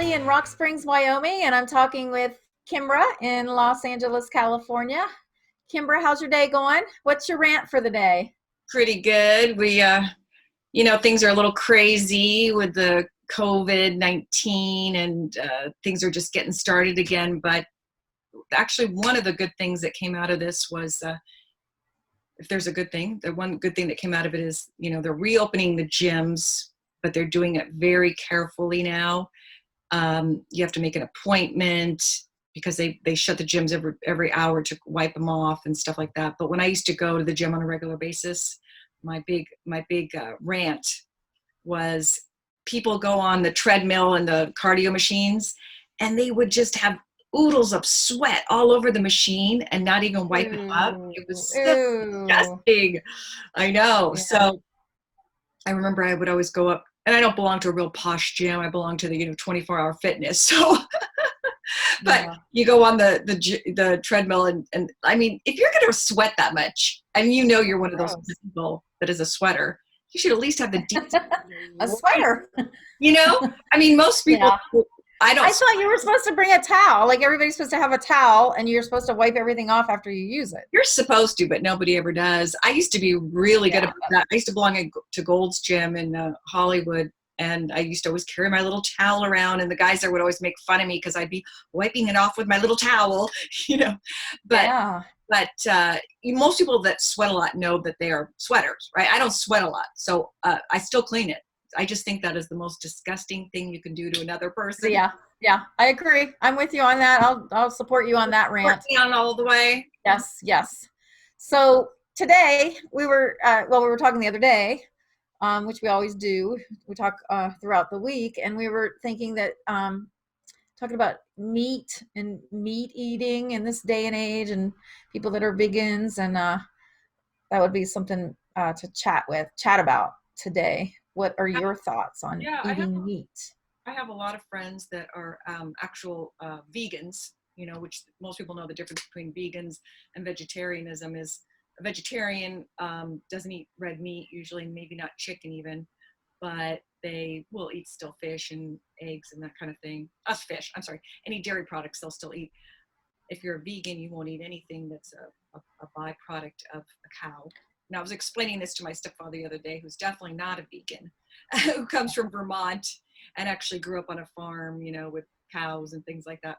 Kellie in Rock Springs, Wyoming, and I'm talking with Kimbra in Los Angeles, California. Kimbra, how's your day going? What's your rant for the day? Pretty good. Things are a little crazy with the COVID-19 and things are just getting started again. But actually, one of the good things that came out of this was, if there's a good thing, the one good thing that came out of it is, they're reopening the gyms, but they're doing it very carefully now. You have to make an appointment because they shut the gyms every hour to wipe them off and stuff like that. But when I used to go to the gym on a regular basis, my big rant was people go on the treadmill and the cardio machines, and they would just have oodles of sweat all over the machine and not even wipe it up. It was so disgusting. I know. Yeah. So I remember I would always go up, and I don't belong to a real posh gym. I belong to the 24-hour fitness. So, but you go on the treadmill, and I mean, if you're going to sweat that much, and you're one of those people that is a sweater, you should at least have the a sweater. I mean, most people. Yeah. I thought you were supposed to bring a towel. Like everybody's supposed to have a towel, and you're supposed to wipe everything off after you use it. You're supposed to, but nobody ever does. I used to be really good about that. I used to belong to Gold's Gym in Hollywood, and I used to always carry my little towel around, and the guys there would always make fun of me because I'd be wiping it off with my little towel, But most people that sweat a lot know that they are sweaters, right? I don't sweat a lot, so I still clean it. I just think that is the most disgusting thing you can do to another person. Yeah, I agree. I'm with you on that. I'll support you on that rant. On all the way. Yes. So today we were talking the other day, which we always do. We talk throughout the week, and we were thinking that talking about meat and meat eating in this day and age, and people that are vegans, and that would be something to chat about today. What are your thoughts on eating meat? I have a lot of friends that are actual vegans, which most people know the difference between vegans and vegetarianism is a vegetarian doesn't eat red meat, usually maybe not chicken even, but they will eat still fish and eggs and that kind of thing. Fish, I'm sorry, any dairy products they'll still eat. If you're a vegan, you won't eat anything that's a byproduct of a cow. And I was explaining this to my stepfather the other day, who's definitely not a vegan, who comes from Vermont and actually grew up on a farm, with cows and things like that.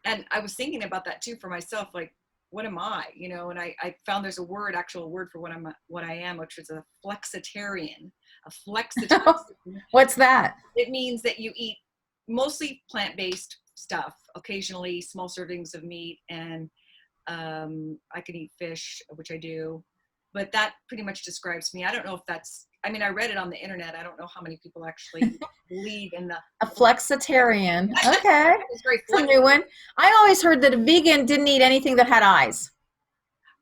And I was thinking about that too for myself, like, what am I? And I found there's actual word for what I am, which is a flexitarian. A flexitarian. What's that? It means that you eat mostly plant-based stuff, occasionally small servings of meat, and I can eat fish, which I do. But that pretty much describes me. I don't know if I read it on the internet. I don't know how many people actually believe in a flexitarian. Okay. It's a new one. I always heard that a vegan didn't eat anything that had eyes.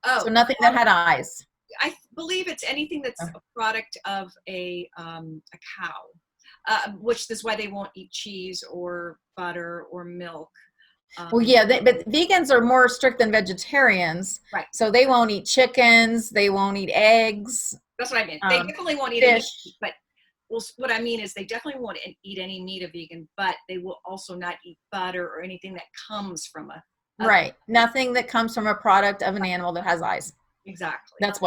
Oh. So nothing that had eyes. I believe it's anything that's a product of a cow, which is why they won't eat cheese or butter or milk. But vegans are more strict than vegetarians. Right. So they won't eat chickens. They won't eat eggs. That's what I mean. They definitely won't eat fish. Any meat, but what I mean is they definitely won't eat any meat of vegan, but they will also not eat butter or anything that comes from right. Nothing that comes from a product of an animal that has eyes. Exactly. That's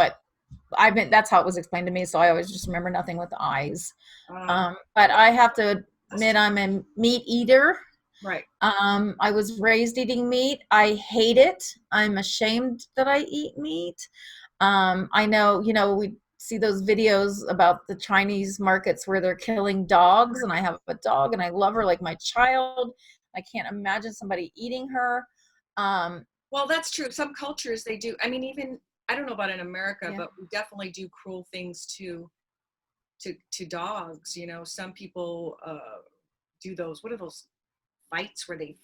how it was explained to me. So I always just remember nothing with eyes. But I have to admit I'm a meat eater. Right. I was raised eating meat. I hate it. I'm ashamed that I eat meat. I know, we see those videos about the Chinese markets where they're killing dogs, and I have a dog and I love her like my child. I can't imagine somebody eating her. Well, that's true. Some cultures they do. I mean, even I don't know about in America, but we definitely do cruel things to dogs. Some people do those. What are those fights where they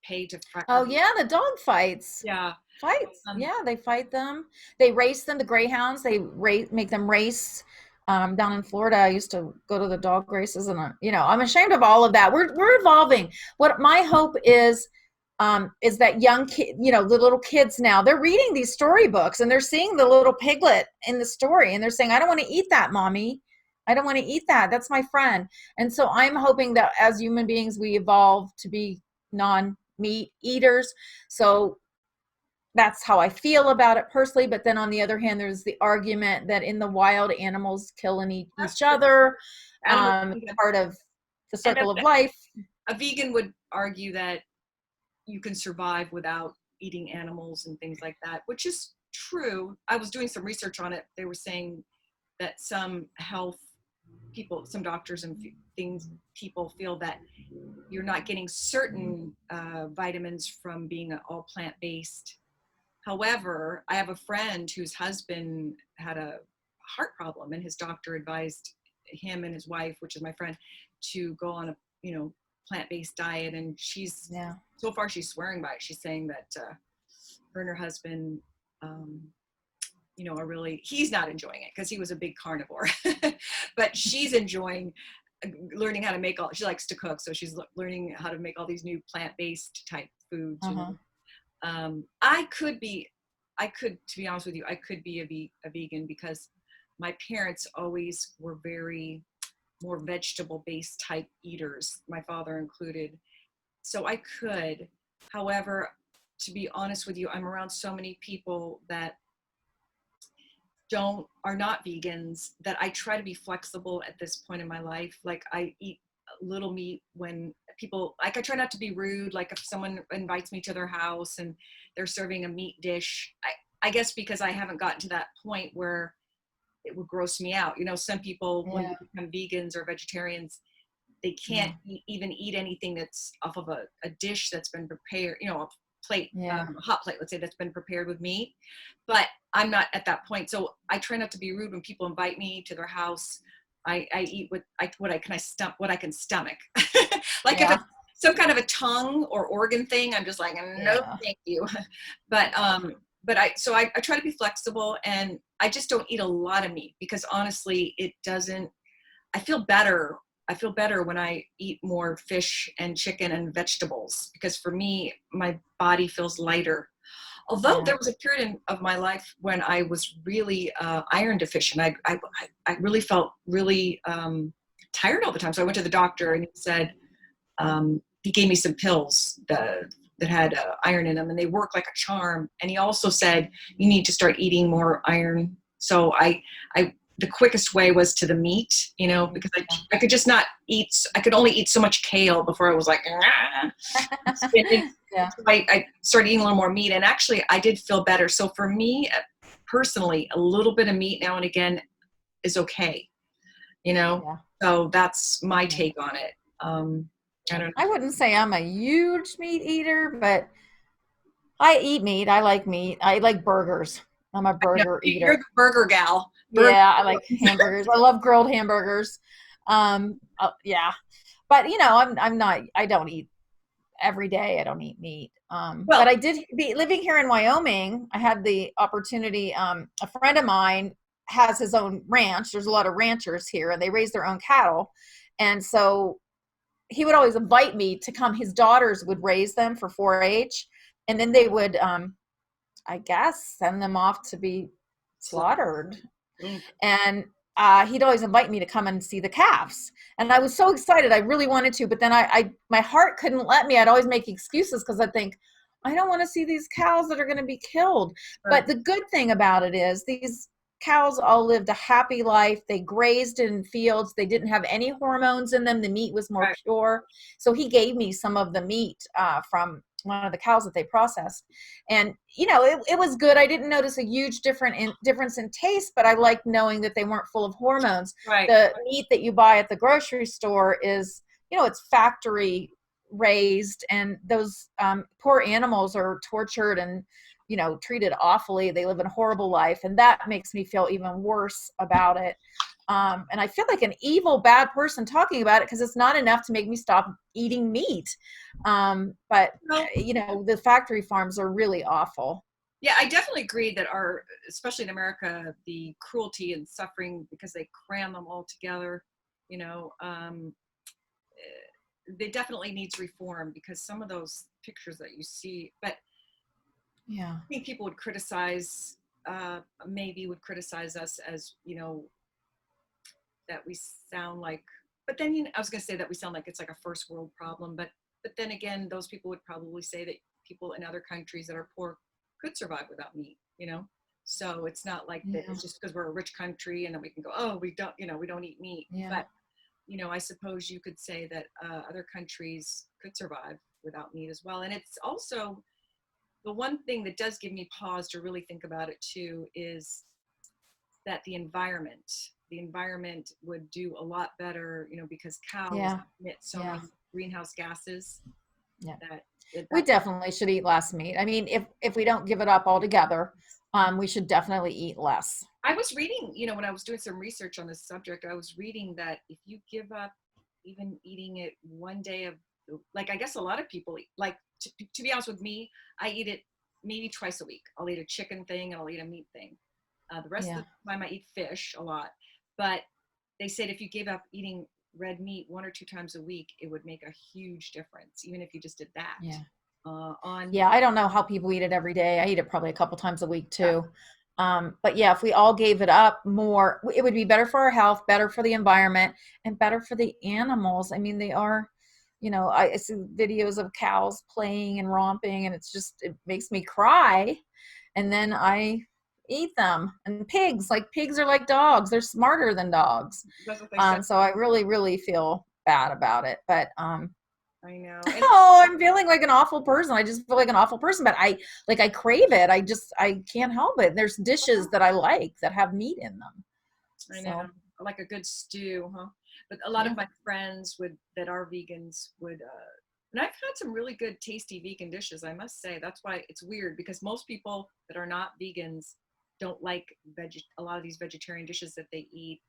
pay to fight? Oh yeah, the dog fights. Yeah, fights. They fight them. They race them. The greyhounds. They make them race. Down in Florida, I used to go to the dog races, and I'm ashamed of all of that. We're evolving. What my hope is that young kid, the little kids now, they're reading these storybooks and they're seeing the little piglet in the story, and they're saying, "I don't want to eat that, mommy." I don't want to eat that. That's my friend. And so I'm hoping that as human beings, we evolve to be non-meat eaters. So that's how I feel about it personally. But then on the other hand, there's the argument that in the wild, animals kill and eat That's each true. other. Animal Part of the and circle of life. a vegan would argue that you can survive without eating animals and things like that, which is true. I was doing some research on it. They were saying that some health people, some doctors and things, people feel that you're not getting certain vitamins from being all plant-based. However, I have a friend whose husband had a heart problem, and his doctor advised him and his wife, which is my friend, to go on a plant-based diet. And she's so far she's swearing by it. She's saying that her and her husband, are really, he's not enjoying it because he was a big carnivore, but she's enjoying learning how to make all. She likes to cook, so she's learning how to make all these new plant-based type foods. To be honest with you, I could be a vegan because my parents always were very more vegetable based type eaters, my father included. So I could. However, to be honest with you, I'm around so many people that are not vegans that I try to be flexible at this point in my life. Like I eat a little meat when people, like I try not to be rude. Like if someone invites me to their house and they're serving a meat dish, I guess because I haven't gotten to that point where it would gross me out. Some people when they become vegans or vegetarians, they can't even eat anything that's off of a dish that's been prepared, a plate, hot plate, let's say, that's been prepared with meat. But I'm not at that point. So I try not to be rude when people invite me to their house. I eat what I can stomach. Like if it's some kind of a tongue or organ thing, I'm just like, no, thank you. But I try to be flexible, and I just don't eat a lot of meat because honestly, I feel better when I eat more fish and chicken and vegetables, because for me, my body feels lighter. Although there was a period of my life when I was really iron deficient. I really felt really tired all the time. So I went to the doctor, and he said, he gave me some pills that had iron in them, and they work like a charm. And he also said, you need to start eating more iron. So the quickest way was to the meat, because I could just not eat. I could only eat so much kale before I was like, So I started eating a little more meat, and actually I did feel better. So for me personally, a little bit of meat now and again is okay, so that's my take on it. I don't know. I wouldn't say I'm a huge meat eater, but I eat meat. I like meat. I like burgers. I'm a burger You're eater. the burger gal. Yeah, I like hamburgers. I love grilled hamburgers. Yeah, but I'm not. I don't eat every day. I don't eat meat. But I did be living here in Wyoming. I had the opportunity. A friend of mine has his own ranch. There's a lot of ranchers here, and they raise their own cattle, and so he would always invite me to come. His daughters would raise them for 4-H, and then they would, I guess, send them off to be slaughtered. And he'd always invite me to come and see the calves, and I was so excited. I really wanted to, but then my heart couldn't let me. I'd always make excuses because I think I don't want to see these cows that are going to be killed. But the good thing about it is these cows all lived a happy life. They grazed in fields. They didn't have any hormones in them. The meat was more pure. So he gave me some of the meat from one of the cows that they processed, and it was good. I didn't notice a huge difference in taste, but I liked knowing that they weren't full of hormones. The meat that you buy at the grocery store is, it's factory raised, and those poor animals are tortured and treated awfully. They live a horrible life, and that makes me feel even worse about it. And I feel like an evil, bad person talking about it because it's not enough to make me stop eating meat. But the factory farms are really awful. Yeah, I definitely agree that especially in America, the cruelty and suffering because they cram them all together, they definitely needs reform, because some of those pictures that you see, but I think people would criticize, maybe would criticize us as, that we sound like, but then, I was going to say that we sound like it's like a first world problem, but then again, those people would probably say that people in other countries that are poor could survive without meat, So it's not like that. Yeah. It's just because we're a rich country and then we can go, oh, we don't, we don't eat meat. Yeah. But, I suppose you could say that other countries could survive without meat as well. And it's also the one thing that does give me pause to really think about it too is that the environment would do a lot better, because cows Yeah. emit so Yeah. many greenhouse gases Yeah. that We that definitely should eat less meat. I mean, if we don't give it up altogether, we should definitely eat less. I was reading, when I was doing some research on this subject, I was reading that if you give up even eating it one day of, like, I guess a lot of people eat, like, to be honest with me, I eat it maybe twice a week. I'll eat a chicken thing and I'll eat a meat thing. The rest of Yeah. the time I eat fish a lot. But they said if you gave up eating red meat 1 or 2 times a week, it would make a huge difference, even if you just did that. Yeah. On Yeah, I don't know how people eat it every day. I eat it probably a couple times a week too. But yeah, if we all gave it up more, it would be better for our health, better for the environment, and better for the animals. I mean, they are, I see videos of cows playing and romping, and it makes me cry. And then I eat them. And pigs are like dogs. They're smarter than dogs. that's what they said. So I really, really feel bad about it. But I know. And oh, I'm feeling like an awful person. I just feel like an awful person, but I crave it. I can't help it. There's dishes that I like that have meat in them. I know, So like a good stew, huh? But a lot yeah, of my friends that are vegans would, and I've had some really good, tasty vegan dishes, I must say. That's why it's weird because most people that are not vegans don't like a lot of these vegetarian dishes that they eat.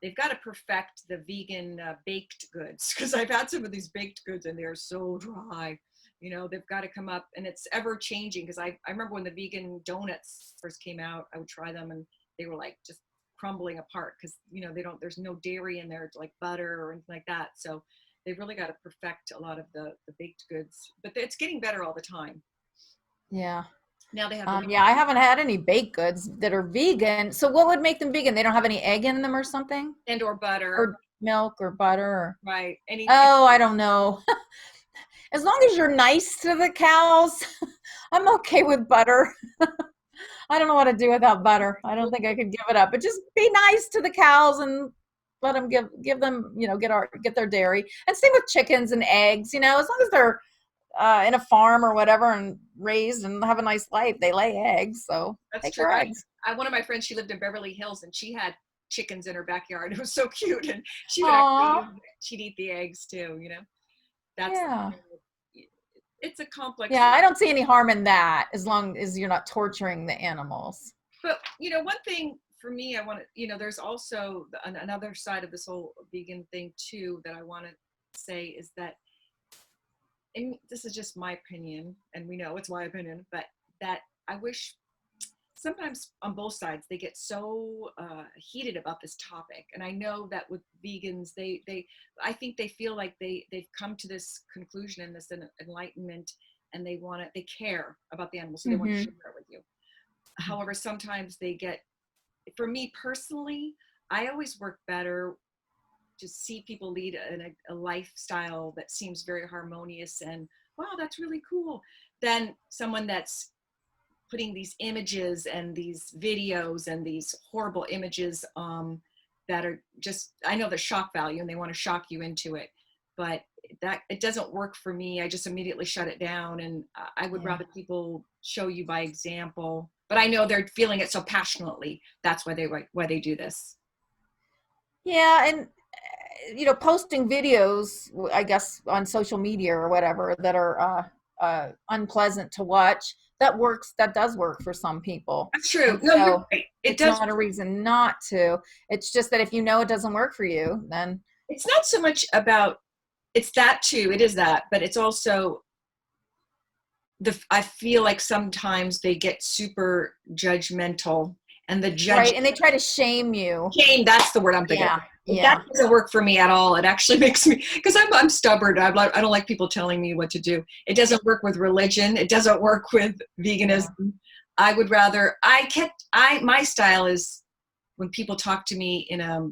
They've got to perfect the vegan baked goods because I've had some of these baked goods and they're so dry. They've got to come up, and it's ever changing because I remember when the vegan donuts first came out, I would try them and they were like just crumbling apart because there's no dairy in there like butter or anything like that. So they've really got to perfect a lot of the baked goods, but it's getting better all the time. yeah. Now they have Yeah, I haven't had any baked goods that are vegan. So what would make them vegan? They don't have any egg in them or something? and or butter, Or milk or butter or right? oh, I don't know. As long as you're nice to the cows, I'm okay with butter. I don't know what to do without butter. I don't think I could give it up. But just be nice to the cows and let them give them, get their dairy. And same with chickens and eggs, as long as they're in a farm or whatever and raised and have a nice life, they lay eggs. So That's take true. their eggs. One of my friends, she lived in Beverly Hills and she had chickens in her backyard. It was so cute, and she would Aw, she'd eat the eggs too. That's yeah. it's a complex. Yeah, I don't see any harm in that as long as you're not torturing the animals. But one thing for me, I want to, there's also another side of this whole vegan thing too that I want to say is that, and this is just my opinion, and we know it's my opinion, but that I wish sometimes on both sides they get so heated about this topic, and I know that with vegans they I think they feel like they've come to this conclusion and this enlightenment, and they care about the animals, so they want to Mm-hmm. share it with you. However, sometimes for me personally, I always work better to see people lead a lifestyle that seems very harmonious and wow, that's really cool, than someone that's putting these images and these videos and these horrible images that are just, I know the shock value and they want to shock you into it, but that it doesn't work for me. I just immediately shut it down, and I would Yeah. rather people show you by example. But I know they're feeling it so passionately. That's why they do this. Yeah, and posting videos, I guess, on social media or whatever that are unpleasant to watch, that does work for some people. That's true. And No, you're so right. It it's does. not a reason not to. It's just that if you know it doesn't work for you, then It's not so much about, it's that too. It is that, but it's also I feel like sometimes they get super judgmental, and the judge right, and they try to shame you. shame, that's the word I'm thinking. Yeah, That yeah, doesn't work for me at all. It actually makes me, because I'm stubborn. I don't like people telling me what to do. It doesn't work with religion. It doesn't work with veganism. yeah. I would rather, my style is when people talk to me in a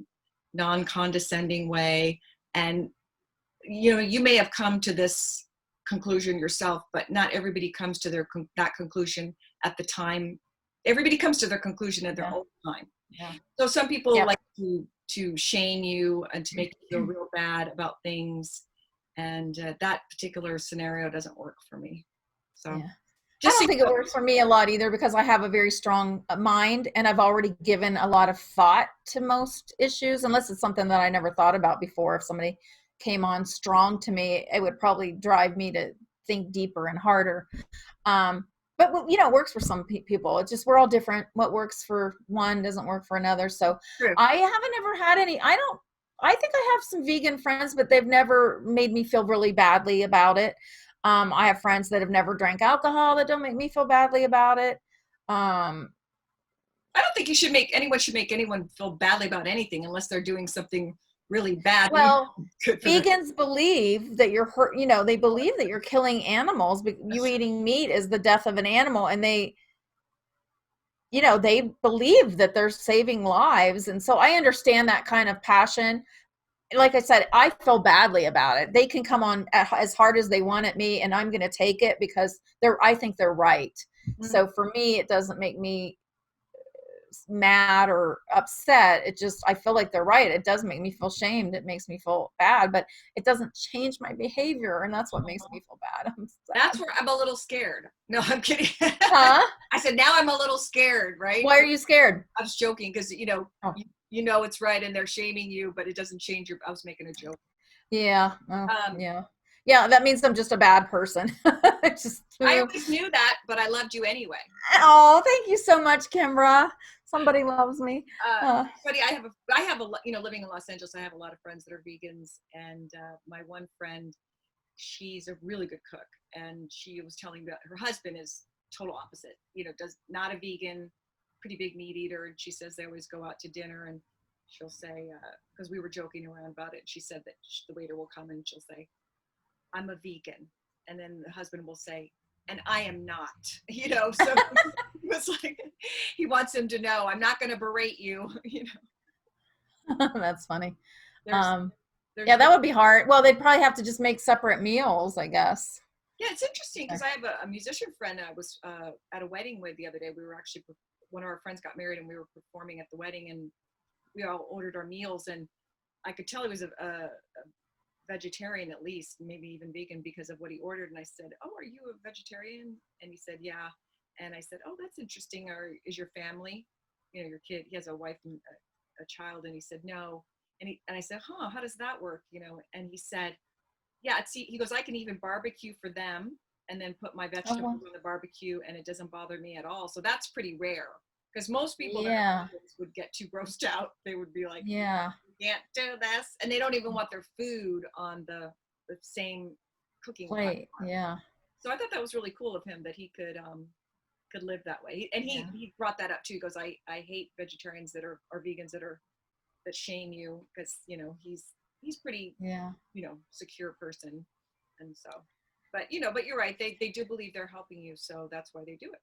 non-condescending way. And, you know, you may have come to this conclusion yourself, but not everybody comes to that conclusion at the time. Everybody comes to their conclusion at their Yeah. own time. Yeah. So some people Yep. like to shame you and to make you feel real bad about things. And that particular scenario doesn't work for me. So Yeah. I just so don't you think it know, works for me a lot either because I have a very strong mind and I've already given a lot of thought to most issues, unless it's something that I never thought about before. If somebody came on strong to me, it would probably drive me to think deeper and harder. But you know, it works for some people. It's just we're all different. What works for one doesn't work for another. So true. I haven't ever had any. I don't. I think I have some vegan friends, but they've never made me feel really badly about it. I have friends that have never drank alcohol that don't make me feel badly about it. Um, I don't think anyone should make anyone feel badly about anything unless they're doing something really bad. well, Good for them. vegans believe that you're hurt. You know, they believe that you're killing animals. But you eating meat is the death of an animal, and they believe that they're saving lives. And so I understand that kind of passion. Like I said, I feel badly about it. They can come on as hard as they want at me, and I'm going to take it because I think they're right. Mhm. So for me, it doesn't make me mad or upset. It just, I feel like they're right. It does make me feel shamed. It makes me feel bad, but it doesn't change my behavior. And that's what makes me feel bad. I'm That's sad. where I'm a little scared. No, I'm kidding. Huh? I said, now I'm a little scared, right? Why are you scared? I was joking because, Oh, you know it's right and they're shaming you, but it doesn't change I was making a joke. yeah. Oh, Um, yeah. Yeah. That means I'm just a bad person. just, I always knew that, but I loved you anyway. oh, thank you so much, Kimbra. Somebody loves me. Uh, Uh, Buddy, living in Los Angeles, I have a lot of friends that are vegans, and my one friend, she's a really good cook, and she was telling me that her husband is total opposite. Does not a vegan, pretty big meat eater, and she says they always go out to dinner, and she'll say, because we were joking around about it, she said that the waiter will come and she'll say, "I'm a vegan," and then the husband will say, "And I am not." So he was like, he wants him to know, I'm not going to berate you. that's funny. There's Um, yeah, there's that would be hard. Well, they'd probably have to just make separate meals, I guess. Yeah, it's interesting because I have a musician friend I was at a wedding with the other day. We were actually, one of our friends got married and we were performing at the wedding, and we all ordered our meals, and I could tell he was a vegetarian, at least maybe even vegan, because of what he ordered. And I said, "Oh, are you a vegetarian?" And he said, "Yeah." And I said, "Oh, that's interesting. Is your family, your kid, he has a wife and a child?" And he said, "No." And I said, "Huh, how does that work?" And he said, "Yeah, he goes, I can even barbecue for them and then put my Oh, vegetables well, on the barbecue, and it doesn't bother me at all." So that's pretty rare, because most people that yeah, would get too grossed out. They would be like, yeah, "You can't do this," and they don't even want their food on the same cooking plate, platform. yeah, So I thought that was really cool of him that he could live that way. And yeah, he brought that up too. He goes, I hate vegetarians that are or vegans that shame you, because he's pretty yeah. secure person. And so, but you're right, they do believe they're helping you, so that's why they do it.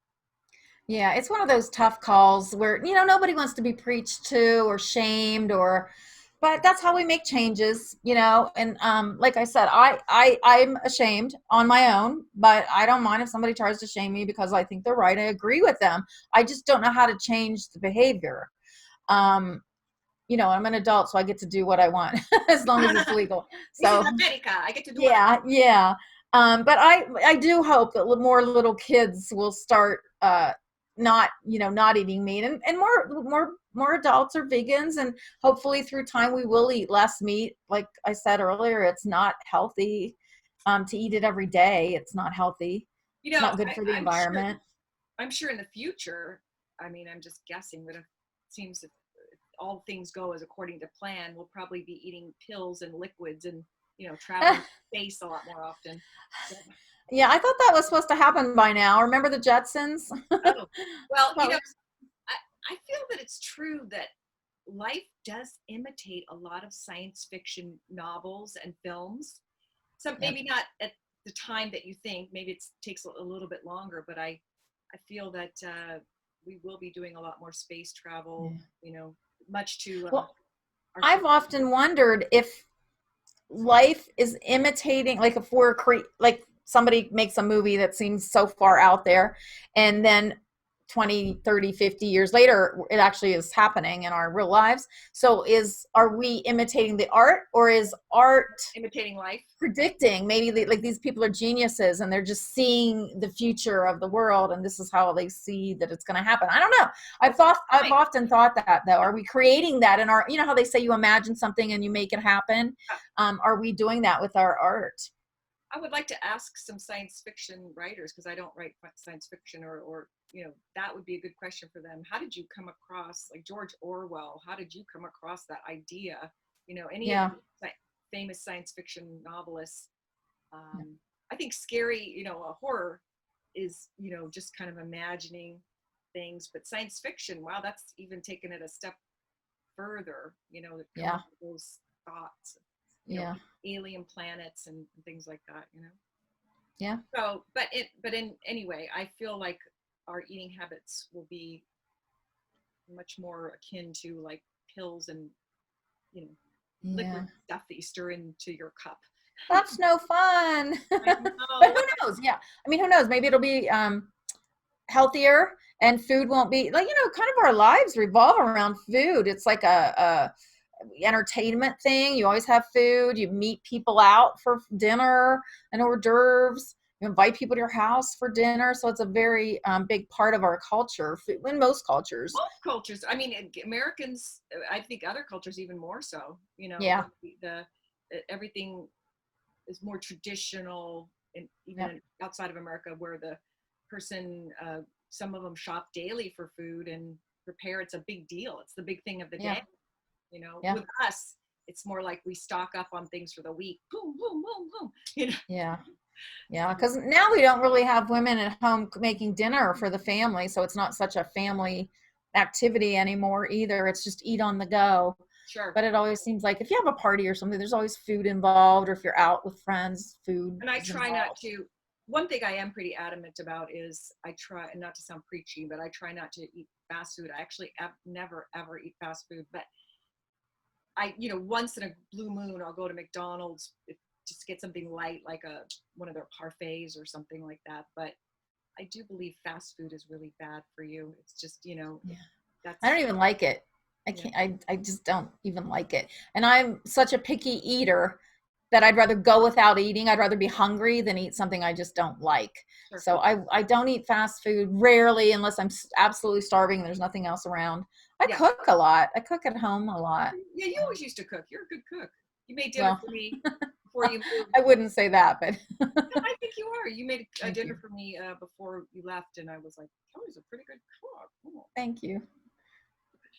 Yeah, it's one of those tough calls where, nobody wants to be preached to or shamed but that's how we make changes. And like I said, I'm ashamed on my own, but I don't mind if somebody tries to shame me because I think they're right. I agree with them. I just don't know how to change the behavior. Um, I'm an adult, so I get to do what I want as long as it's legal. This is So America, I get to do what I yeah, yeah. But I do hope that more little kids will start not eating meat, and more adults are vegans, and hopefully through time we will eat less meat. Like I said earlier, it's not healthy to eat it every day. It's not healthy. you It's know not good I, for the environment. I'm sure in the future, I mean, I'm just guessing, but it seems if all things go as according to plan, we'll probably be eating pills and liquids and traveling space a lot more often. So, Yeah, I thought that was supposed to happen by now. Remember the Jetsons? oh, well, Well, I feel that it's true that life does imitate a lot of science fiction novels and films. Some yep. maybe not at the time that you think. Maybe it takes a little bit longer, but I feel that we will be doing a lot more space travel. Yeah. Much to Well, I've often wondered if life is imitating, like if we're like somebody makes a movie that seems so far out there, and then 20, 30, 50 years later it actually is happening in our real lives. So are we imitating the art, or is art imitating life. predicting? Maybe like these people are geniuses and they're just seeing the future of the world, and this is how they see that it's going to happen. I don't know. I've often thought that, though. Are we creating that in our, you know how they say you imagine something and you make it happen? Are we doing that with our art? I would like to ask some science fiction writers, because I don't write science fiction, or that would be a good question for them. How did you come across, like George Orwell? How did you come across that idea? Any of Yeah. the famous science fiction novelists. I think scary, a horror is, just kind of imagining things, but science fiction, wow, that's even taken it a step further, to come Yeah. up with those thoughts, Yeah. alien planets and things like that. Yeah. So, but in anyway, I feel like our eating habits will be much more akin to like pills and, you know, liquid Yeah. stuff that you stir into your cup. That's no fun. I But know. who knows? Yeah. I mean, who knows? Maybe it'll be healthier, and food won't be like, kind of our lives revolve around food. It's like a entertainment thing. You always have food. You meet people out for dinner and hors d'oeuvres. You invite people to your house for dinner. So it's a very big part of our culture, in most cultures. Most cultures, I mean, Americans, I think other cultures even more so. Yeah. The everything is more traditional, and Yeah. even outside of America, where the person, some of them shop daily for food and prepare. It's a big deal. It's the big thing of the Yeah. day. Yeah. With us, it's more like we stock up on things for the week. Boom, boom, boom, boom. You know. Yeah. Yeah, because now we don't really have women at home making dinner for the family, so it's not such a family activity anymore either. It's just eat on the go. Sure. But it always seems like if you have a party or something, there's always food involved, or if you're out with friends, food And I is try not involved. to. One thing I am pretty adamant about is I try, and not to sound preachy, but I try not to eat fast food. I actually never ever eat fast food, but once in a blue moon, I'll go to McDonald's just to get something light, like one of their parfaits or something like that. But I do believe fast food is really bad for you. It's just, Yeah. I that's, don't even like it. I yeah, can't, I just don't even like it. And I'm such a picky eater that I'd rather go without eating. I'd rather be hungry than eat something I just don't like. sure. So I don't eat fast food rarely, unless I'm absolutely starving and there's nothing else around. I Yeah. cook a lot. I cook at home a lot. Yeah, you always used to cook. You're a good cook. You made dinner Well, for me before you moved. I wouldn't say that, but I think you are. You made a thank dinner you. for me before you left, and I was like, Kelly's a pretty good cook. Cool. Thank you.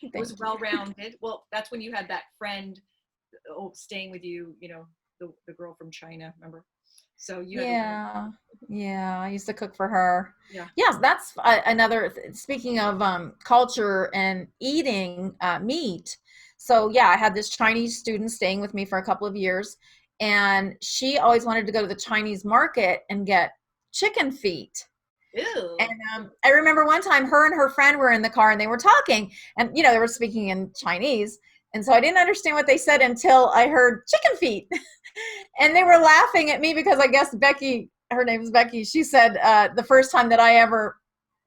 It was Thank you. well rounded. Well, that's when you had that friend, staying with you, the girl from China, remember? So you had, Yeah. Yeah. I used to cook for her. yeah. Yes, that's another, speaking of culture and eating meat. So, yeah, I had this Chinese student staying with me for a couple of years, and she always wanted to go to the Chinese market and get chicken feet. And Ew. I remember one time her and her friend were in the car and they were talking, and they were speaking in Chinese. And so I didn't understand what they said until I heard chicken feet. And they were laughing at me because I guess Becky, her name is Becky, she said the first time that I ever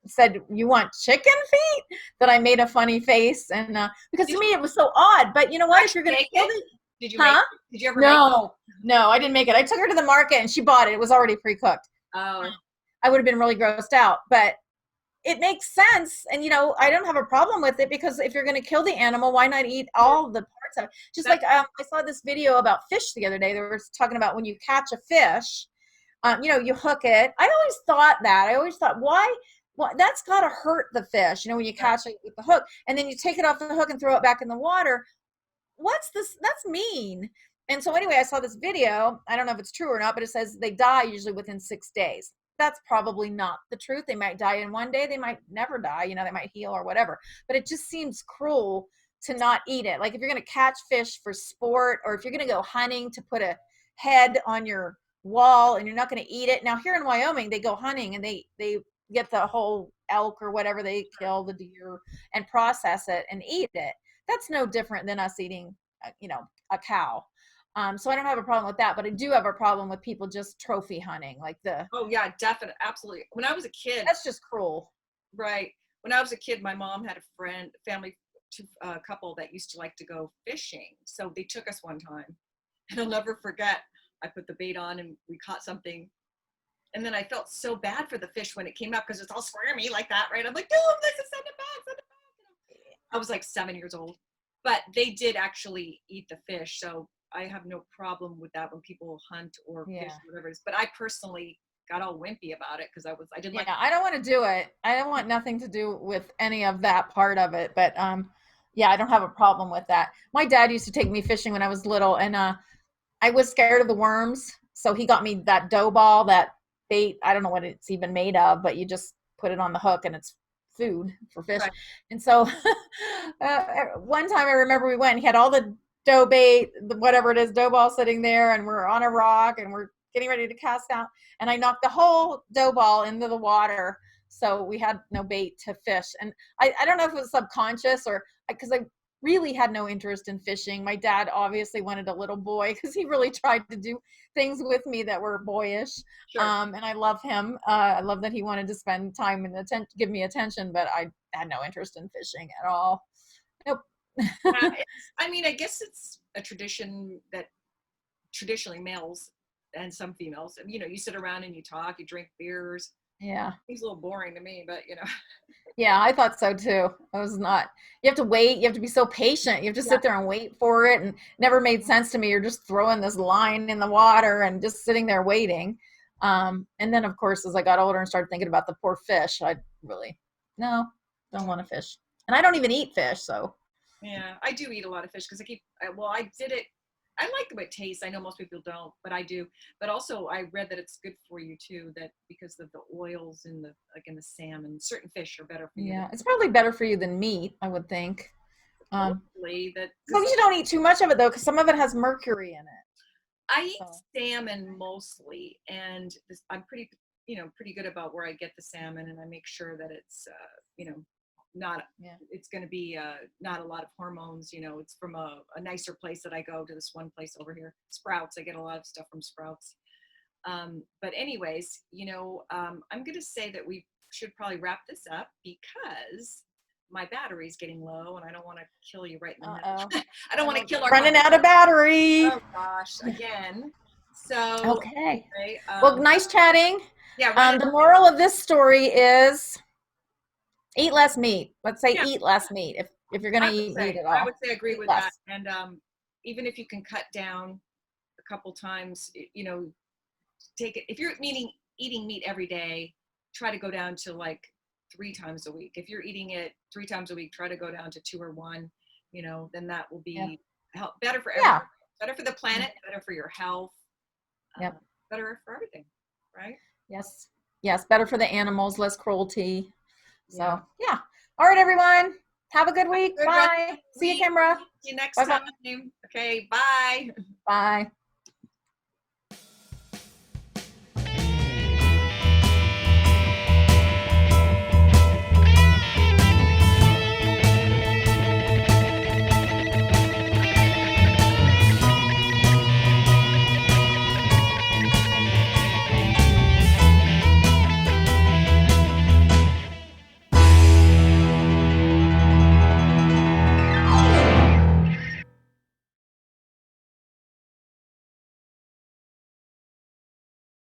said, "You want chicken feet?" that I made a funny face. And because to Did me it was so odd. But you know you what? If you're actually going to make kill it? the, Did you make huh? it? Did you ever make it? No, no, I didn't make it. I took her to the market and she bought it. It was already pre-cooked. Oh, I would have been really grossed out, but it makes sense. And I don't have a problem with it, because if you're going to kill the animal, why not eat all the parts of it? Just that, like I saw this video about fish the other day. They were talking about when you catch a fish, you hook it. I always thought, why? Well, that's got to hurt the fish, when you catch it with the hook, and then you take it off the hook and throw it back in the water. What's this? That's mean. And so anyway, I saw this video. I don't know if it's true or not, but it says they die usually within 6 days. That's probably not the truth. They might die in one day. They might never die. They might heal or whatever. But it just seems cruel to not eat it. Like if you're going to catch fish for sport, or if you're going to go hunting to put a head on your wall and you're not going to eat it. Now here in Wyoming, they go hunting and they get the whole elk or whatever, they kill the deer and process it and eat it. That's no different than us eating a cow. So I don't have a problem with that, but I do have a problem with people just trophy hunting, like Oh yeah, definitely, absolutely. When I was a kid, that's just cruel. right? When I was a kid, my mom had a family, couple that used to like to go fishing. So they took us one time, and I'll never forget. I put the bait on, and we caught something. And then I felt so bad for the fish when it came out because it's all squirmy like that, right? I'm like, no, let's just send it back, send it back. I was like 7 years old, but they did actually eat the fish. So I have no problem with that when people hunt or fish, Yeah. whatever it is. But I personally got all wimpy about it because I didn't like. Yeah, I don't want to do it. I don't want nothing to do with any of that part of it. But yeah, I don't have a problem with that. My dad used to take me fishing when I was little, and I was scared of the worms, so he got me that dough ball, that bait. I don't know what it's even made of, but you just put it on the hook and it's food for fish. Right. And so one time I remember we went and he had all the dough bait, whatever it is, dough ball sitting there, and we're on a rock and we're getting ready to cast out. And I knocked the whole dough ball into the water. So we had no bait to fish. And I don't know if it was subconscious or because I really had no interest in fishing. My dad obviously wanted a little boy because he really tried to do things with me that were boyish. Sure. And I love him. I love that he wanted to spend time and give me attention, but I had no interest in fishing at all. Nope. Yeah, I mean, I guess it's a tradition that traditionally males and some females, you sit around and you talk, you drink beers. Yeah. It's a little boring to me, but Yeah, I thought so too. I was not, you have to wait. You have to be so patient. You have to yeah, sit there and wait for it. And it never made sense to me. You're just throwing this line in the water and just sitting there waiting. And then, of course, as I got older and started thinking about the poor fish, I really, no, don't want to fish. And I don't even eat fish. So, yeah, I do eat a lot of fish because well, I did it. I like the way it tastes. I know most people don't, but I do. But also, I read that it's good for you too. That because of the oils in the salmon, certain fish are better for you. yeah, it's probably better for you than meat, I would think. Supposedly, that As long as you don't eat too much of it, though, because some of it has mercury in it. I eat So, salmon mostly, and I'm pretty good about where I get the salmon, and I make sure that it's, not, yeah. it's going to be not a lot of hormones. It's from a nicer place that I go to. This one place over here, Sprouts. I get a lot of stuff from Sprouts. But anyways, I'm going to say that we should probably wrap this up because my battery's getting low, and I don't want to kill you right in the Uh-oh. middle. I don't want to kill our Running out of battery. Oh gosh, again. So, Okay. okay, Well, nice chatting. yeah, run it. The moral of this story is eat less meat. Let's say Yeah, eat less meat if you're going to eat meat at I all. would say agree Eat with that. less. And even if you can cut down a couple times, take it. If you're eating meat every day, try to go down to like 3 times a week. If you're eating it 3 times a week, try to go down to 2 or 1. Then that will Yeah. be better for Yeah. everyone. Better for the planet, better for your health, Yep. better for everything, right? Yes. Yes. Better for the animals, less cruelty. Yeah. So, yeah. All right, everyone. Have a good week. Good rest of Bye. the See you, week. Kimbra. See you next Bye bye. time. Okay, bye. Bye.